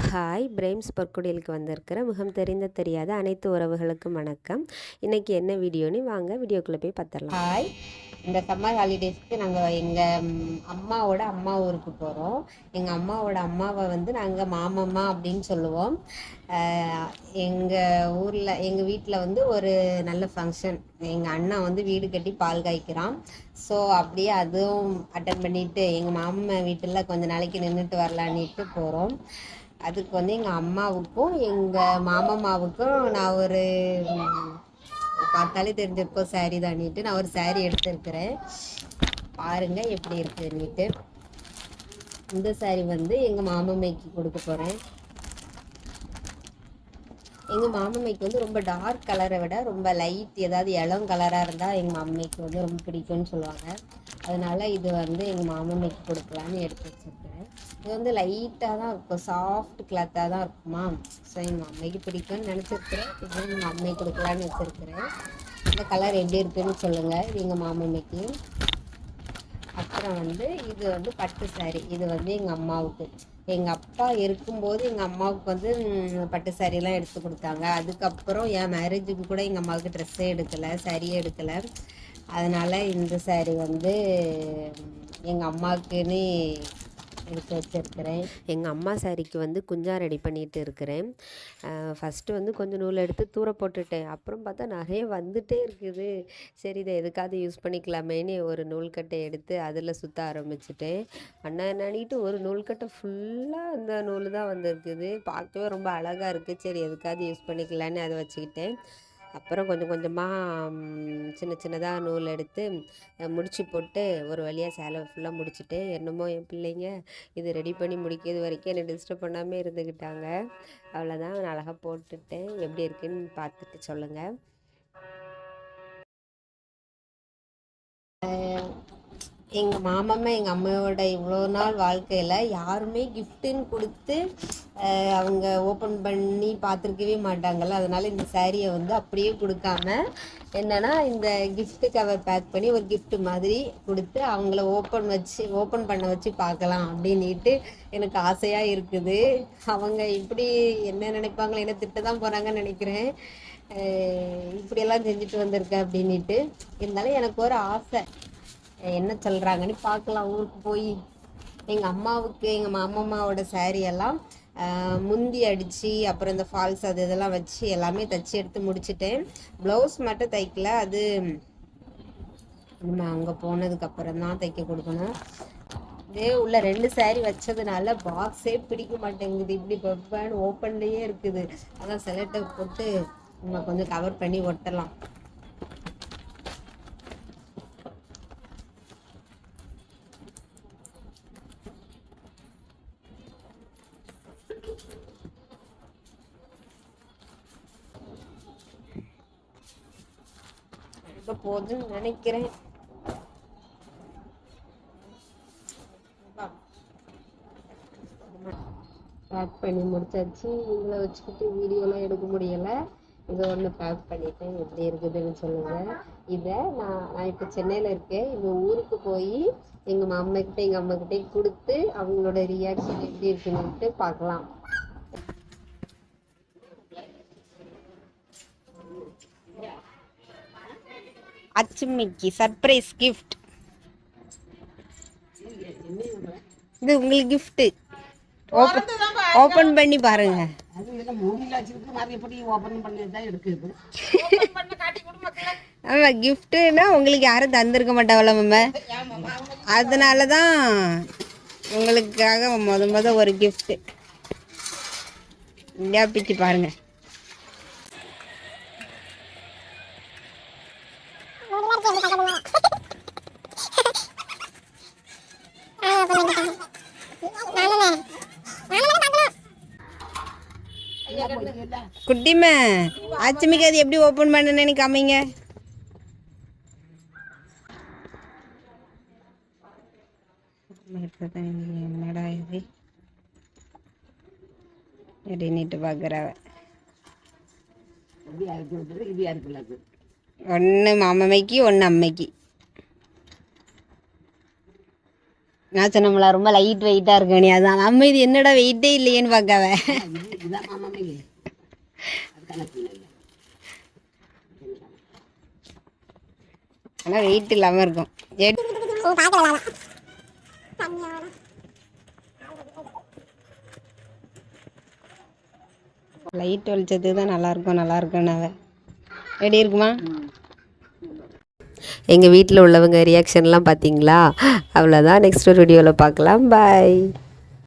Hi primes பொற்குடிலுக்கு வந்திருக்கிற முகம் தெரிந்த தெரியாத அனைத்து உறவுகளுக்கும் வணக்கம். இன்றைக்கி என்ன வீடியோன்னு வாங்க வீடியோக்குள்ளே போய் பார்த்துடலாம். ஹாய், இந்த சம்மர் ஹாலிடேஸ்க்கு நாங்கள் எங்கள் அம்மாவோட அம்மா ஊருக்கு போகிறோம். எங்கள் அம்மாவோட அம்மாவை வந்து நாங்கள் மாமம்மா அப்படின்னு சொல்லுவோம். எங்கள் ஊரில் எங்கள் வீட்டில் வந்து ஒரு நல்ல ஃபங்க்ஷன். எங்கள் அண்ணன் வந்து வீடு கட்டி பால் காய்க்கிறான். ஸோ அப்படியே அதுவும் அட்டன் பண்ணிவிட்டு எங்கள் மாமன் வீட்டில் கொஞ்ச நாளைக்கு நின்றுட்டு வரலான்ட்டு போகிறோம். அதுக்கு வந்து எங்கள் அம்மாவுக்கும் எங்கள் மாமம்மாவுக்கும் நான் ஒரு பார்த்தாலே தெரிஞ்சிருக்கோம் சாரீ தானிட்டு நான் ஒரு சாரீ எடுத்திருக்கிறேன். பாருங்கள் எப்படி இருக்குன்னுட்டு. இந்த சாரீ வந்து எங்கள் மாமம்மைக்கு கொடுக்க போகிறேன். எங்கள் மாமம்மைக்கு வந்து ரொம்ப டார்க் கலரை விட ரொம்ப லைட் ஏதாவது இளம் கலராக இருந்தால் எங்கள் மாமம்மைக்கு வந்து ரொம்ப பிடிக்கும்னு சொல்லுவாங்க. அதனால் இது வந்து எங்கள் மாமம்மைக்கு கொடுக்கலான்னு எடுத்து வச்சுருக்கிறேன். இது வந்து லைட்டாக தான் இருக்கும், சாஃப்ட் கிளாத்தாக தான் இருக்குமா. ஸோ எங்கள் அம்மைக்கு பிடிக்கும்னு நினச்சிருக்கிறேன். இது எங்கள் அம்மை கொடுக்கலான்னு வச்சுருக்கிறேன். இந்த கலர் எப்படி இருக்குன்னு சொல்லுங்கள். இது எங்கள் மாமம்மைக்கு. அப்புறம் வந்து இது வந்து பட்டு சாரீ. இது வந்து எங்கள் அம்மாவுக்கு எங்கள் அப்பா இருக்கும்போது எங்கள் அம்மாவுக்கு வந்து பட்டு சாரீலாம் எடுத்து கொடுத்தாங்க. அதுக்கப்புறம் என் மேரேஜுக்கு கூட எங்கள் அம்மாவுக்கு ட்ரெஸ்ஸே எடுக்கலை, சாரியே எடுக்கலை. அதனால் இந்த சாரீ வந்து எங்கள் அம்மாவுக்குன்னு எடுத்து வச்சுருக்கிறேன். எங்கள் அம்மா சாரிக்கு வந்து குஞ்சா ரெடி பண்ணிகிட்டு இருக்கிறேன். ஃபஸ்ட்டு வந்து கொஞ்சம் நூல் எடுத்து தூர போட்டுட்டேன். அப்புறம் பார்த்தா நிறைய வந்துகிட்டே இருக்குது. சரி இதை எதுக்காவது யூஸ் பண்ணிக்கலாமேன்னு ஒரு நூல்கட்டை எடுத்து அதில் சுற்ற ஆரம்பிச்சிட்டேன். அண்ணா என்னானிட்டு ஒரு நூல்கட்டை ஃபுல்லாக அந்த நூல் தான் வந்துருக்குது. பார்க்கவே ரொம்ப அழகாக இருக்குது. சரி எதுக்காவது யூஸ் பண்ணிக்கலான்னு அதை வச்சுக்கிட்டேன். அப்புறம் கொஞ்சம் கொஞ்சமாக சின்ன சின்னதாக நூல் எடுத்து முடிச்சு போட்டு ஒரு வழியாக சேலை ஃபுல்லாக முடிச்சுட்டு, என்னமோ என் பிள்ளைங்க இது ரெடி பண்ணி முடிக்கிறது வரைக்கும் என்னை டிஸ்டர்ப் பண்ணாமல் இருந்துக்கிட்டாங்க. அவ்வளோதான், நான் அழகாக போட்டுட்டேன். எப்படி இருக்குன்னு பார்த்துட்டு சொல்லுங்கள். எங்கள் மாமம்மா எங்கள் அம்மாவோட இவ்வளோ நாள் வாழ்க்கையில் யாருமே கிஃப்ட்டுன்னு கொடுத்து அவங்க ஓப்பன் பண்ணி பார்த்துருக்கவே மாட்டாங்கள்ல. அதனால் இந்த சாரியை வந்து அப்படியே கொடுக்காம என்னென்னா இந்த கிஃப்ட்டு கவர் பேக் பண்ணி ஒரு கிஃப்ட் மாதிரி கொடுத்து அவங்கள ஓப்பன் பண்ண வச்சு பார்க்கலாம் அப்படின்ட்டு எனக்கு ஆசையாக இருக்குது. அவங்க இப்படி என்ன நினைப்பாங்களோ, என்ன திட்ட தான் போகிறாங்கன்னு நினைக்கிறேன். இப்படியெல்லாம் செஞ்சுட்டு வந்திருக்கேன் அப்படின்ட்டு. இருந்தாலும் எனக்கு ஒரு ஆசை, என்ன சொல்கிறாங்கன்னு பார்க்கலாம். ஊருக்கு போய் எங்கள் அம்மாவுக்கு எங்கள் மாமம்மாவோட சாரியெல்லாம் முந்தி அடித்து அப்புறம் இந்த ஃபால்ஸ் அது இதெல்லாம் வச்சு எல்லாமே தைச்சி எடுத்து முடிச்சுட்டேன். ப்ளவுஸ் மட்டும் தைக்கல, அது நம்ம அங்கே போனதுக்கப்புறம் தான் தைக்க கொடுக்கணும். இதே உள்ள 2 சாரீ வச்சதுனால பாக்ஸே பிடிக்க மாட்டேங்குது. இப்படி பப்பான்னு ஓப்பன்லேயே இருக்குது. அதான் செலட்டை போட்டு நம்ம கொஞ்சம் கவர் பண்ணி ஒட்டலாம். போதுன்னு நினைக்கிறேன். பேக் பண்ணி முடிச்சாச்சு. இதில் வச்சுக்கிட்டு வீடியோலாம் எடுக்க முடியலை. இதை ஒன்று பேக் பண்ணிட்டேன். எப்படி இருக்குதுன்னு சொல்லுங்கள். இதை நான் இப்போ சென்னையில் இருக்கேன். எங்கள் ஊருக்கு போய் எங்கள் மாமக்கிட்ட எங்கள் அம்மாக்கிட்டே கொடுத்து அவங்களோட ரியாக்ஷன் எப்படி இருக்குன்னுட்டு பார்க்கலாம். அச்சுமிக்கு சர்ப்ரைஸ் கிஃப்ட். இது உங்களுக்கு கிஃப்ட். ஓபன் பண்ணி பாருங்க. ஆமா, கிஃப்ட்னா உங்களுக்கு யாரும் தந்திருக்க மாட்டாங்களா மேம். அதனால தான் உங்களுக்காக முத ஒரு கிஃப்ட். இந்தியா பிச்சு பாருங்க. குட்டிமா ஆச்சுமிக்கு அது எப்படி ஓப்பன் பண்ணனு காமிங்க. என்னடா இது எப்படின்னுட்டு பார்க்குறவ. ஒன்று மாமம்மைக்கு ஒன்று அம்மைக்கு. நான் சொன்னோம்ல ரொம்ப லைட் வெயிட்டாக இருக்கு நீ அதான் அம்மா இது என்னடா வெயிட்டே இல்லையேன்னு பார்க்காவ ஆனால் வெயிட் இல்லாமல் இருக்கும் லைட் வெளிச்சது தான் நல்லா இருக்குன்னு எப்படி இருக்குமா? எங்கள் வீட்டில் உள்ளவங்க ரியாக்ஷன்லாம் பார்த்தீங்களா? அவ்வளோதான். நெக்ஸ்ட் ஒரு வீடியோவில் பார்க்கலாம். பாய்.